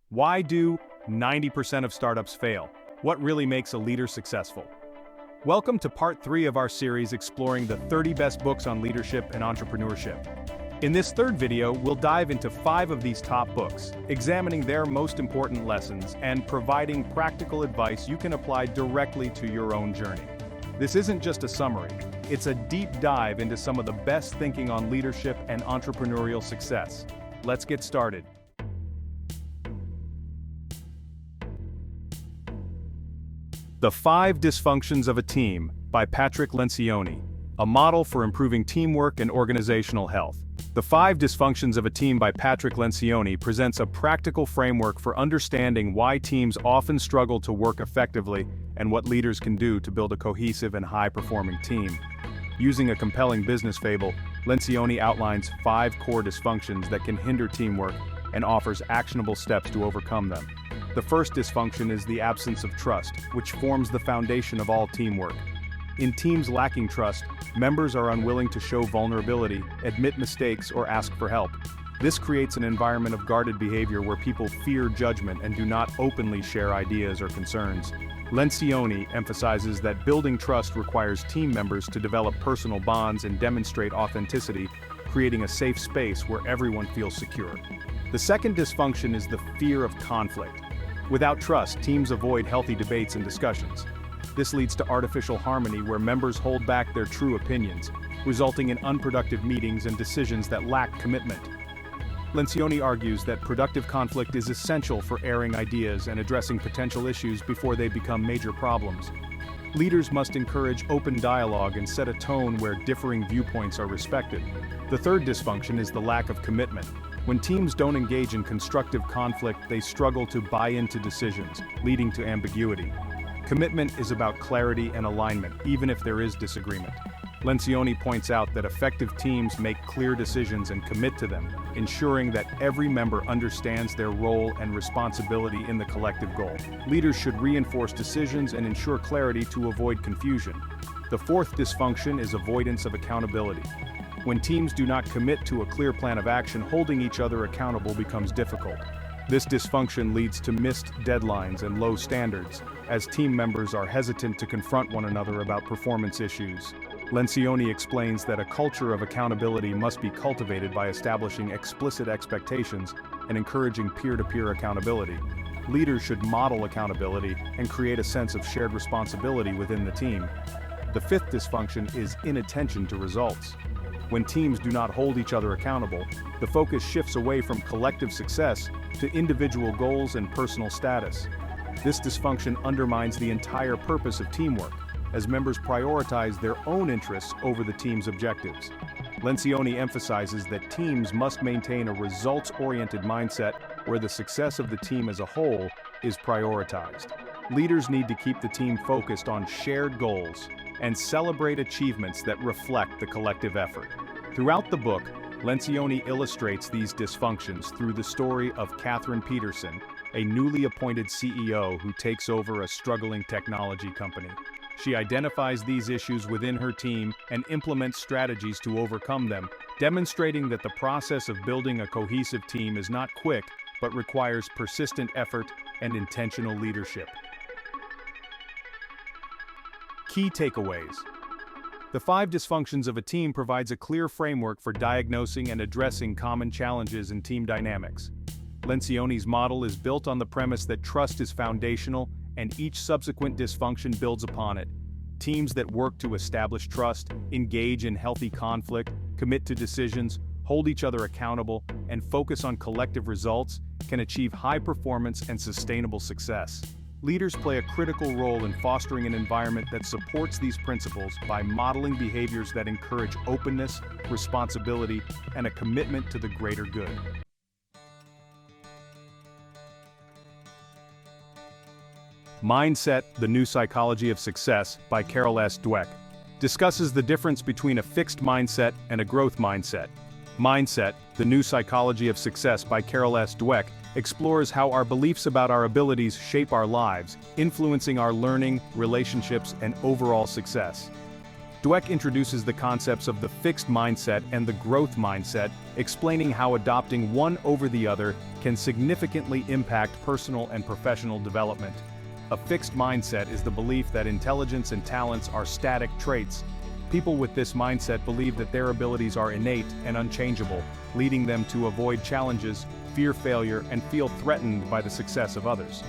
Why do 90% of startups fail? What really makes a leader successful? Welcome to part 3 of our series exploring the 30 best books on leadership and entrepreneurship. In this third video, we'll dive into 5 of these top books, examining their most important lessons and providing practical advice you can apply directly to your own journey. This isn't just a summary, it's a deep dive into some of the best thinking on leadership and entrepreneurial success. Let's get started. The 5 Dysfunctions of a Team by Patrick Lencioni, a model for improving teamwork and organizational health. The 5 Dysfunctions of a Team by Patrick Lencioni presents a practical framework for understanding why teams often struggle to work effectively and what leaders can do to build a cohesive and high-performing team. Using a compelling business fable, Lencioni outlines 5 core dysfunctions that can hinder teamwork and offers actionable steps to overcome them. The first dysfunction is the absence of trust, which forms the foundation of all teamwork. In teams lacking trust, members are unwilling to show vulnerability, admit mistakes, or ask for help. This creates an environment of guarded behavior where people fear judgment and do not openly share ideas or concerns. Lencioni emphasizes that building trust requires team members to develop personal bonds and demonstrate authenticity, creating a safe space where everyone feels secure. The second dysfunction is the fear of conflict. Without trust, teams avoid healthy debates and discussions. This leads to artificial harmony where members hold back their true opinions, resulting in unproductive meetings and decisions that lack commitment. Lencioni argues that productive conflict is essential for airing ideas and addressing potential issues before they become major problems. Leaders must encourage open dialogue and set a tone where differing viewpoints are respected. The third dysfunction is the lack of commitment. When teams don't engage in constructive conflict, they struggle to buy into decisions, leading to ambiguity. Commitment is about clarity and alignment, even if there is disagreement. Lencioni points out that effective teams make clear decisions and commit to them, ensuring that every member understands their role and responsibility in the collective goal. Leaders should reinforce decisions and ensure clarity to avoid confusion. The fourth dysfunction is avoidance of accountability. When teams do not commit to a clear plan of action, holding each other accountable becomes difficult. This dysfunction leads to missed deadlines and low standards, as team members are hesitant to confront one another about performance issues. Lencioni explains that a culture of accountability must be cultivated by establishing explicit expectations and encouraging peer-to-peer accountability. Leaders should model accountability and create a sense of shared responsibility within the team. The fifth dysfunction is inattention to results. When teams do not hold each other accountable, the focus shifts away from collective success to individual goals and personal status. This dysfunction undermines the entire purpose of teamwork, as members prioritize their own interests over the team's objectives. Lencioni emphasizes that teams must maintain a results-oriented mindset where the success of the team as a whole is prioritized. Leaders need to keep the team focused on shared goals and celebrate achievements that reflect the collective effort. Throughout the book, Lencioni illustrates these dysfunctions through the story of Catherine Peterson, a newly appointed CEO who takes over a struggling technology company. She identifies these issues within her team and implements strategies to overcome them, demonstrating that the process of building a cohesive team is not quick, but requires persistent effort and intentional leadership. Key takeaways. The 5 Dysfunctions of a Team provides a clear framework for diagnosing and addressing common challenges in team dynamics. Lencioni's model is built on the premise that trust is foundational and each subsequent dysfunction builds upon it. Teams that work to establish trust, engage in healthy conflict, commit to decisions, hold each other accountable, and focus on collective results can achieve high performance and sustainable success. Leaders play a critical role in fostering an environment that supports these principles by modeling behaviors that encourage openness, responsibility, and a commitment to the greater good. Mindset: The New Psychology of Success by Carol S. Dweck discusses the difference between a fixed mindset and a growth mindset. Mindset: The New Psychology of Success by Carol S. Dweck explores how our beliefs about our abilities shape our lives, influencing our learning, relationships, and overall success. Dweck introduces the concepts of the fixed mindset and the growth mindset, explaining how adopting one over the other can significantly impact personal and professional development. A fixed mindset is the belief that intelligence and talents are static traits. People with this mindset believe that their abilities are innate and unchangeable, leading them to avoid challenges, fear failure, and feel threatened by the success of others.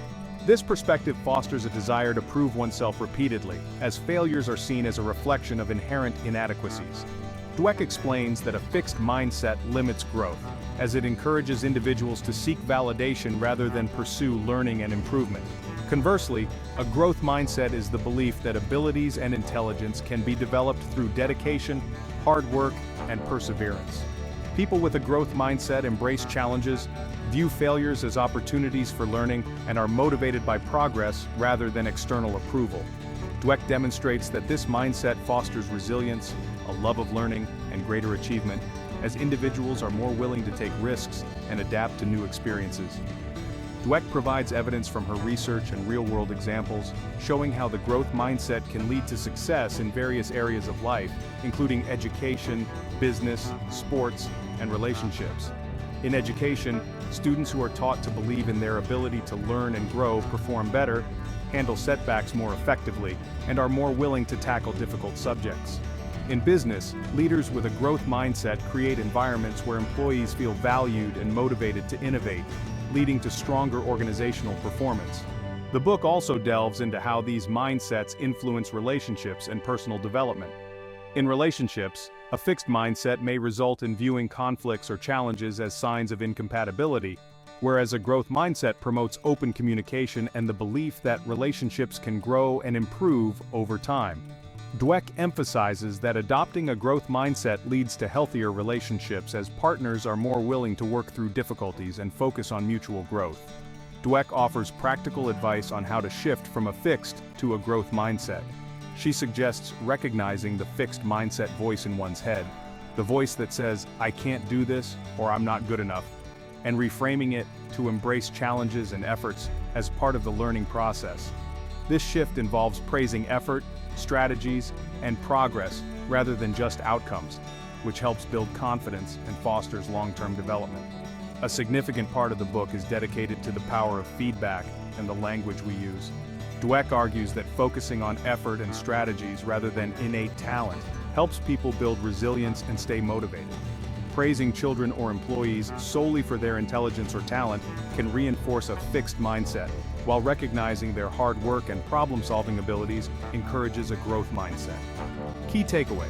This perspective fosters a desire to prove oneself repeatedly, as failures are seen as a reflection of inherent inadequacies. Dweck explains that a fixed mindset limits growth, as it encourages individuals to seek validation rather than pursue learning and improvement. Conversely, a growth mindset is the belief that abilities and intelligence can be developed through dedication, hard work, and perseverance. People with a growth mindset embrace challenges, view failures as opportunities for learning, and are motivated by progress rather than external approval. Dweck demonstrates that this mindset fosters resilience, a love of learning, and greater achievement, as individuals are more willing to take risks and adapt to new experiences. Dweck provides evidence from her research and real-world examples, showing how the growth mindset can lead to success in various areas of life, including education, business, sports, and relationships. In education, students who are taught to believe in their ability to learn and grow perform better, handle setbacks more effectively, and are more willing to tackle difficult subjects. In business, leaders with a growth mindset create environments where employees feel valued and motivated to innovate, leading to stronger organizational performance. The book also delves into how these mindsets influence relationships and personal development. In relationships, a fixed mindset may result in viewing conflicts or challenges as signs of incompatibility, whereas a growth mindset promotes open communication and the belief that relationships can grow and improve over time. Dweck emphasizes that adopting a growth mindset leads to healthier relationships as partners are more willing to work through difficulties and focus on mutual growth. Dweck offers practical advice on how to shift from a fixed to a growth mindset. She suggests recognizing the fixed mindset voice in one's head, the voice that says, "I can't do this," or "I'm not good enough," and reframing it to embrace challenges and efforts as part of the learning process. This shift involves praising effort, strategies, and progress rather than just outcomes, which helps build confidence and fosters long-term development. A significant part of the book is dedicated to the power of feedback and the language we use. Dweck argues that focusing on effort and strategies rather than innate talent helps people build resilience and stay motivated. Praising children or employees solely for their intelligence or talent can reinforce a fixed mindset, while recognizing their hard work and problem-solving abilities encourages a growth mindset. Key takeaways.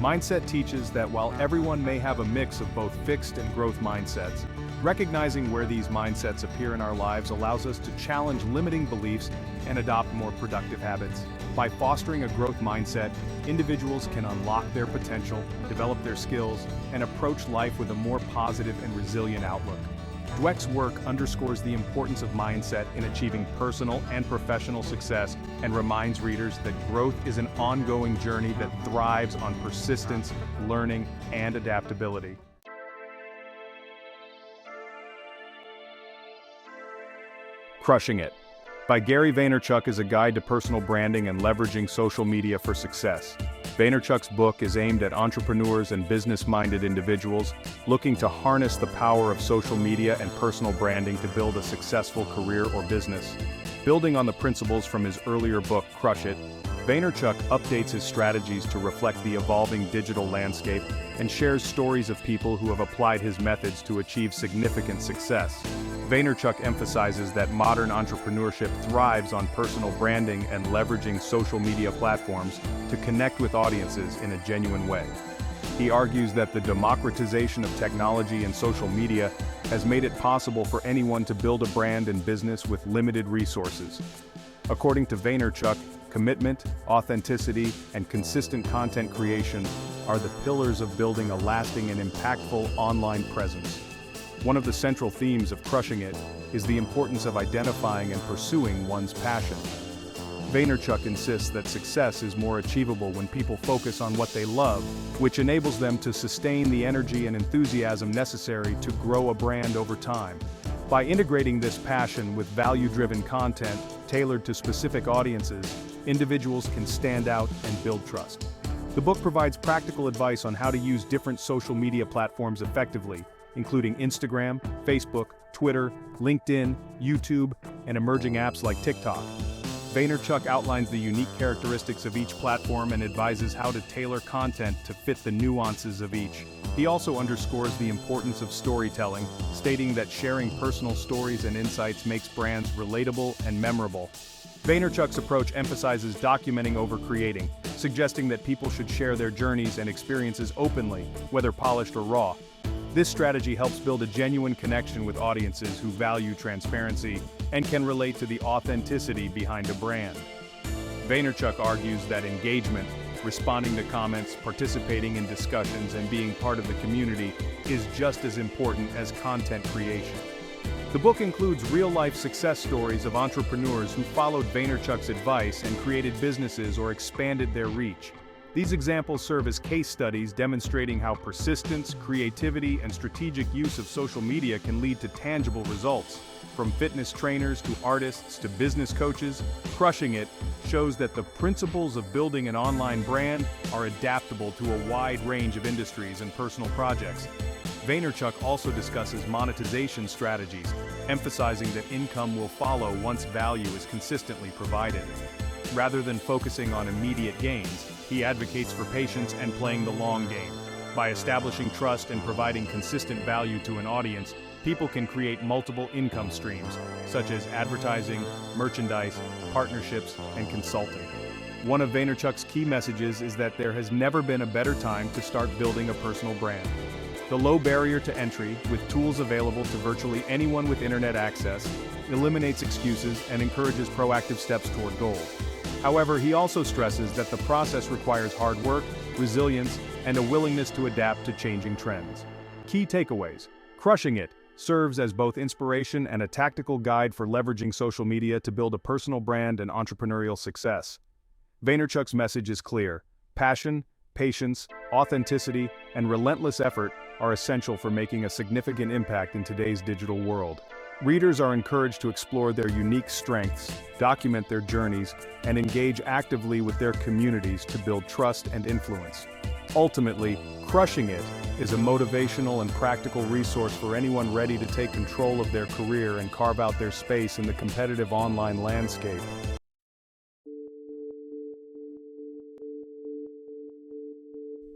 Mindset teaches that while everyone may have a mix of both fixed and growth mindsets, recognizing where these mindsets appear in our lives allows us to challenge limiting beliefs and adopt more productive habits. By fostering a growth mindset, individuals can unlock their potential, develop their skills, and approach life with a more positive and resilient outlook. Dweck's work underscores the importance of mindset in achieving personal and professional success and reminds readers that growth is an ongoing journey that thrives on persistence, learning, and adaptability. Crushing It by Gary Vaynerchuk is a guide to personal branding and leveraging social media for success. Vaynerchuk's book is aimed at entrepreneurs and business-minded individuals looking to harness the power of social media and personal branding to build a successful career or business. Building on the principles from his earlier book, Crush It, Vaynerchuk updates his strategies to reflect the evolving digital landscape and shares stories of people who have applied his methods to achieve significant success. Vaynerchuk emphasizes that modern entrepreneurship thrives on personal branding and leveraging social media platforms to connect with audiences in a genuine way. He argues that the democratization of technology and social media has made it possible for anyone to build a brand and business with limited resources. According to Vaynerchuk, commitment, authenticity, and consistent content creation are the pillars of building a lasting and impactful online presence. One of the central themes of Crushing It is the importance of identifying and pursuing one's passion. Vaynerchuk insists that success is more achievable when people focus on what they love, which enables them to sustain the energy and enthusiasm necessary to grow a brand over time. By integrating this passion with value-driven content tailored to specific audiences, individuals can stand out and build trust. The book provides practical advice on how to use different social media platforms effectively, including Instagram, Facebook, Twitter, LinkedIn, YouTube, and emerging apps like TikTok. Vaynerchuk outlines the unique characteristics of each platform and advises how to tailor content to fit the nuances of each. He also underscores the importance of storytelling, stating that sharing personal stories and insights makes brands relatable and memorable. Vaynerchuk's approach emphasizes documenting over creating, suggesting that people should share their journeys and experiences openly, whether polished or raw. This strategy helps build a genuine connection with audiences who value transparency and can relate to the authenticity behind a brand. Vaynerchuk argues that engagement, responding to comments, participating in discussions, and being part of the community is just as important as content creation. The book includes real-life success stories of entrepreneurs who followed Vaynerchuk's advice and created businesses or expanded their reach. These examples serve as case studies demonstrating how persistence, creativity, and strategic use of social media can lead to tangible results. From fitness trainers to artists to business coaches, Crushing It shows that the principles of building an online brand are adaptable to a wide range of industries and personal projects. Vaynerchuk also discusses monetization strategies, emphasizing that income will follow once value is consistently provided. Rather than focusing on immediate gains, he advocates for patience and playing the long game. By establishing trust and providing consistent value to an audience, people can create multiple income streams, such as advertising, merchandise, partnerships, and consulting. One of Vaynerchuk's key messages is that there has never been a better time to start building a personal brand. The low barrier to entry, with tools available to virtually anyone with internet access, eliminates excuses and encourages proactive steps toward goals. However, he also stresses that the process requires hard work, resilience, and a willingness to adapt to changing trends. Key takeaways: Crushing It serves as both inspiration and a tactical guide for leveraging social media to build a personal brand and entrepreneurial success. Vaynerchuk's message is clear: passion, patience, authenticity, and relentless effort are essential for making a significant impact in today's digital world. Readers are encouraged to explore their unique strengths, document their journeys, and engage actively with their communities to build trust and influence. Ultimately, Crushing It is a motivational and practical resource for anyone ready to take control of their career and carve out their space in the competitive online landscape.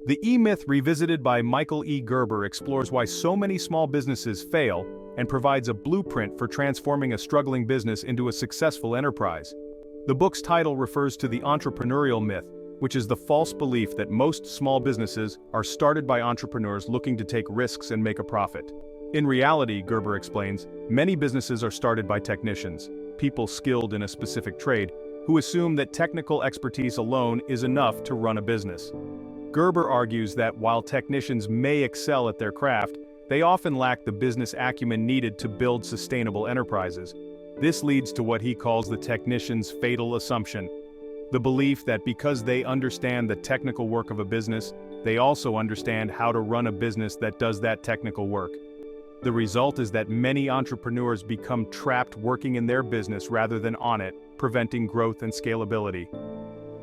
The E-Myth Revisited by Michael E. Gerber explores why so many small businesses fail and provides a blueprint for transforming a struggling business into a successful enterprise. The book's title refers to the entrepreneurial myth, which is the false belief that most small businesses are started by entrepreneurs looking to take risks and make a profit. In reality, Gerber explains, many businesses are started by technicians, people skilled in a specific trade, who assume that technical expertise alone is enough to run a business. Gerber argues that while technicians may excel at their craft, they often lack the business acumen needed to build sustainable enterprises. This leads to what he calls the technician's fatal assumption: the belief that because they understand the technical work of a business, they also understand how to run a business that does that technical work. The result is that many entrepreneurs become trapped working in their business rather than on it, preventing growth and scalability.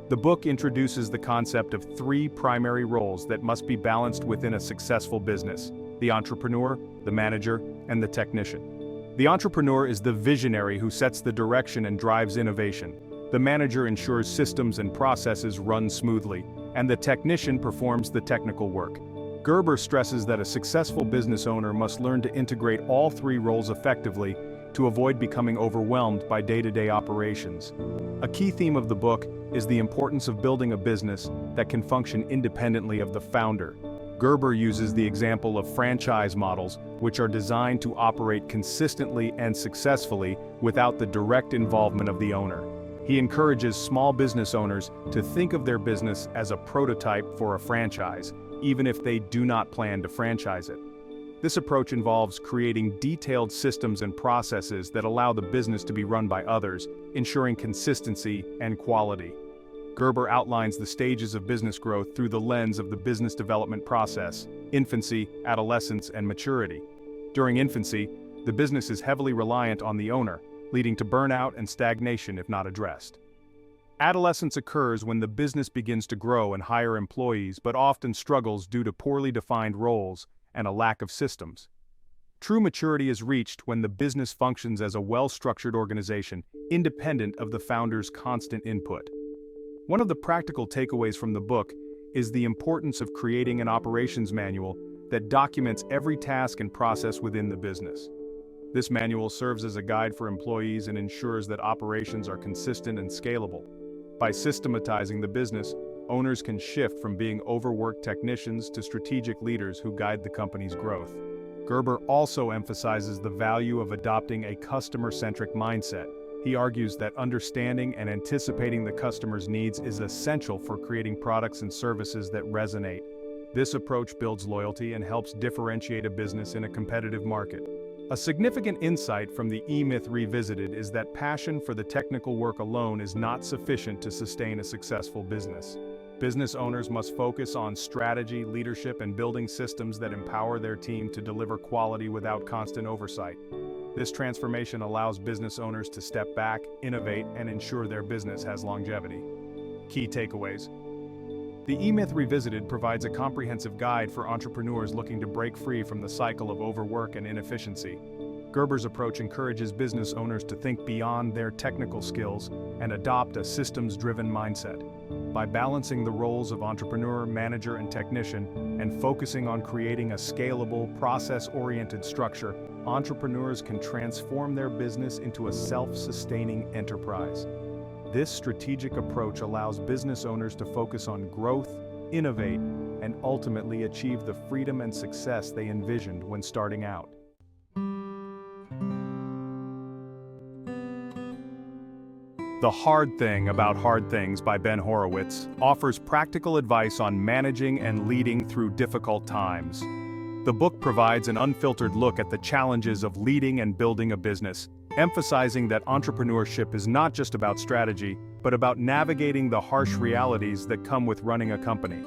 The book introduces the concept of 3 primary roles that must be balanced within a successful business: the entrepreneur, the manager, and the technician. The entrepreneur is the visionary who sets the direction and drives innovation. The manager ensures systems and processes run smoothly, and the technician performs the technical work. Gerber stresses that a successful business owner must learn to integrate all 3 roles effectively to avoid becoming overwhelmed by day-to-day operations. A key theme of the book is the importance of building a business that can function independently of the founder. Gerber uses the example of franchise models, which are designed to operate consistently and successfully without the direct involvement of the owner. He encourages small business owners to think of their business as a prototype for a franchise, even if they do not plan to franchise it. This approach involves creating detailed systems and processes that allow the business to be run by others, ensuring consistency and quality. Gerber outlines the stages of business growth through the lens of the business development process: infancy, adolescence, and maturity. During infancy, the business is heavily reliant on the owner, leading to burnout and stagnation if not addressed. Adolescence occurs when the business begins to grow and hire employees but often struggles due to poorly defined roles and a lack of systems. True maturity is reached when the business functions as a well-structured organization, independent of the founder's constant input. One of the practical takeaways from the book is the importance of creating an operations manual that documents every task and process within the business. This manual serves as a guide for employees and ensures that operations are consistent and scalable. By systematizing the business, owners can shift from being overworked technicians to strategic leaders who guide the company's growth. Gerber also emphasizes the value of adopting a customer-centric mindset. He argues that understanding and anticipating the customer's needs is essential for creating products and services that resonate. This approach builds loyalty and helps differentiate a business in a competitive market. A significant insight from the E-Myth Revisited is that passion for the technical work alone is not sufficient to sustain a successful business. Business owners must focus on strategy, leadership, and building systems that empower their team to deliver quality without constant oversight. This transformation allows business owners to step back, innovate, and ensure their business has longevity. Key takeaways. The E-Myth Revisited provides a comprehensive guide for entrepreneurs looking to break free from the cycle of overwork and inefficiency. Gerber's approach encourages business owners to think beyond their technical skills and adopt a systems-driven mindset. By balancing the roles of entrepreneur, manager, and technician, and focusing on creating a scalable, process-oriented structure, entrepreneurs can transform their business into a self-sustaining enterprise. This strategic approach allows business owners to focus on growth, innovate, and ultimately achieve the freedom and success they envisioned when starting out. The Hard Thing About Hard Things by Ben Horowitz offers practical advice on managing and leading through difficult times. The book provides an unfiltered look at the challenges of leading and building a business, emphasizing that entrepreneurship is not just about strategy, but about navigating the harsh realities that come with running a company.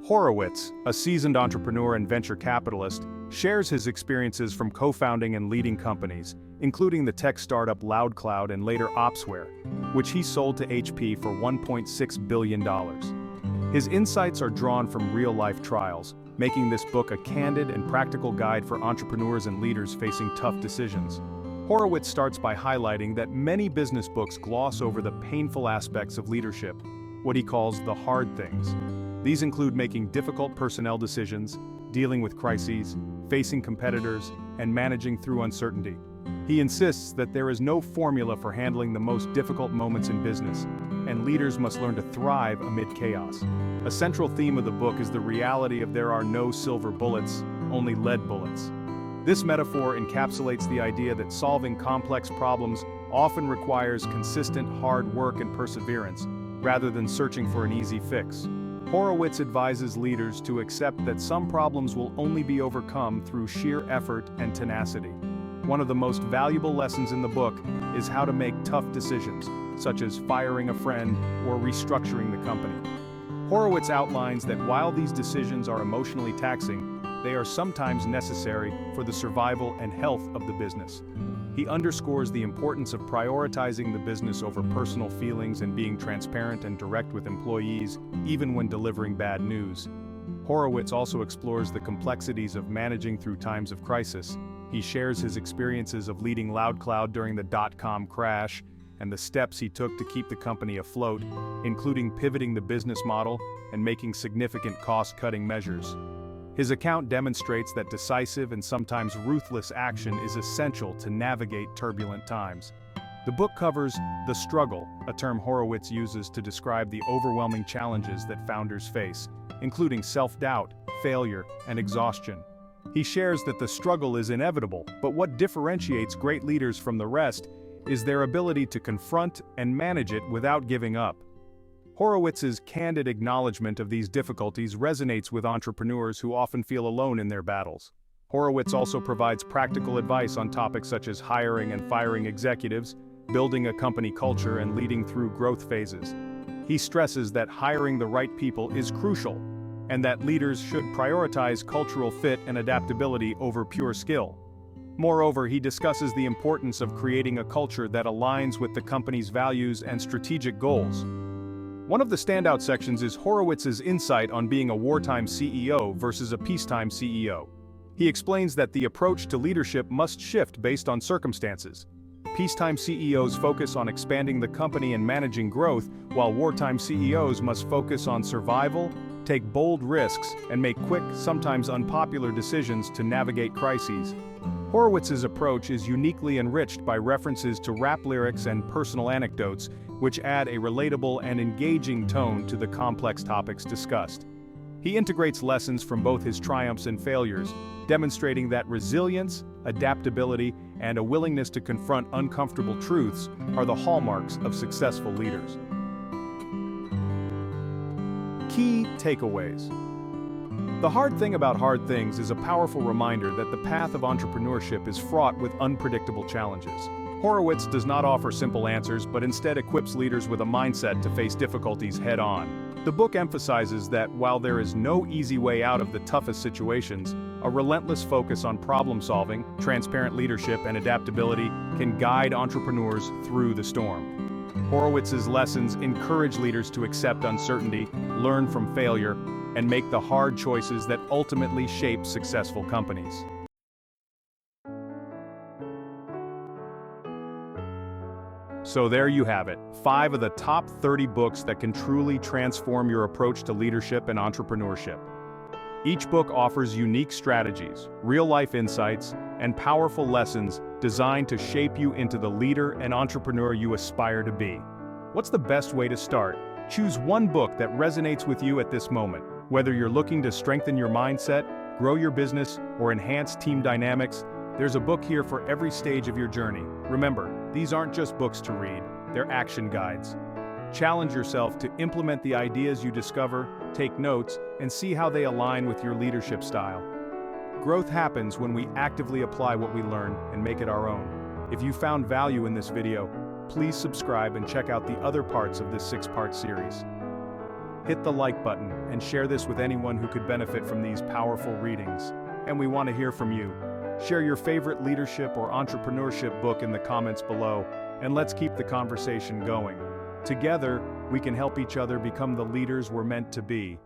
Horowitz, a seasoned entrepreneur and venture capitalist, shares his experiences from co-founding and leading companies, including the tech startup LoudCloud and later Opsware, which he sold to HP for $1.6 billion. His insights are drawn from real-life trials, making this book a candid and practical guide for entrepreneurs and leaders facing tough decisions. Horowitz starts by highlighting that many business books gloss over the painful aspects of leadership, what he calls the hard things. These include making difficult personnel decisions, dealing with crises, facing competitors, and managing through uncertainty. He insists that there is no formula for handling the most difficult moments in business, and leaders must learn to thrive amid chaos. A central theme of the book is the reality of there are no silver bullets, only lead bullets. This metaphor encapsulates the idea that solving complex problems often requires consistent hard work and perseverance, rather than searching for an easy fix. Horowitz advises leaders to accept that some problems will only be overcome through sheer effort and tenacity. One of the most valuable lessons in the book is how to make tough decisions, such as firing a friend or restructuring the company. Horowitz outlines that while these decisions are emotionally taxing, they are sometimes necessary for the survival and health of the business. He underscores the importance of prioritizing the business over personal feelings and being transparent and direct with employees, even when delivering bad news. Horowitz also explores the complexities of managing through times of crisis. He shares his experiences of leading LoudCloud during the dot-com crash and the steps he took to keep the company afloat, including pivoting the business model and making significant cost-cutting measures. His account demonstrates that decisive and sometimes ruthless action is essential to navigate turbulent times. The book covers the struggle, a term Horowitz uses to describe the overwhelming challenges that founders face, including self-doubt, failure, and exhaustion. He shares that the struggle is inevitable, but what differentiates great leaders from the rest is their ability to confront and manage it without giving up. Horowitz's candid acknowledgement of these difficulties resonates with entrepreneurs who often feel alone in their battles. Horowitz also provides practical advice on topics such as hiring and firing executives, building a company culture, and leading through growth phases. He stresses that hiring the right people is crucial, and that leaders should prioritize cultural fit and adaptability over pure skill. Moreover, he discusses the importance of creating a culture that aligns with the company's values and strategic goals. One of the standout sections is Horowitz's insight on being a wartime CEO versus a peacetime CEO. He explains that the approach to leadership must shift based on circumstances. Peacetime CEOs focus on expanding the company and managing growth, while wartime CEOs must focus on survival, take bold risks, and make quick, sometimes unpopular decisions to navigate crises. Horowitz's approach is uniquely enriched by references to rap lyrics and personal anecdotes, which add a relatable and engaging tone to the complex topics discussed. He integrates lessons from both his triumphs and failures, demonstrating that resilience, adaptability, and a willingness to confront uncomfortable truths are the hallmarks of successful leaders. Key takeaways. The hard thing about hard things is a powerful reminder that the path of entrepreneurship is fraught with unpredictable challenges. Horowitz does not offer simple answers, but instead equips leaders with a mindset to face difficulties head-on. The book emphasizes that while there is no easy way out of the toughest situations, a relentless focus on problem-solving, transparent leadership, and adaptability can guide entrepreneurs through the storm. Horowitz's lessons encourage leaders to accept uncertainty, learn from failure, and make the hard choices that ultimately shape successful companies. So there you have it, 5 of the top 30 books that can truly transform your approach to leadership and entrepreneurship. Each book offers unique strategies, real-life insights, and powerful lessons designed to shape you into the leader and entrepreneur you aspire to be. What's the best way to start? Choose one book that resonates with you at this moment. Whether you're looking to strengthen your mindset, grow your business, or enhance team dynamics, there's a book here for every stage of your journey. Remember, these aren't just books to read, they're action guides. Challenge yourself to implement the ideas you discover, take notes, and see how they align with your leadership style. Growth happens when we actively apply what we learn and make it our own. If you found value in this video, please subscribe and check out the other parts of this 6-part series. Hit the like button and share this with anyone who could benefit from these powerful readings. And we want to hear from you. Share your favorite leadership or entrepreneurship book in the comments below, and let's keep the conversation going. Together, we can help each other become the leaders we're meant to be.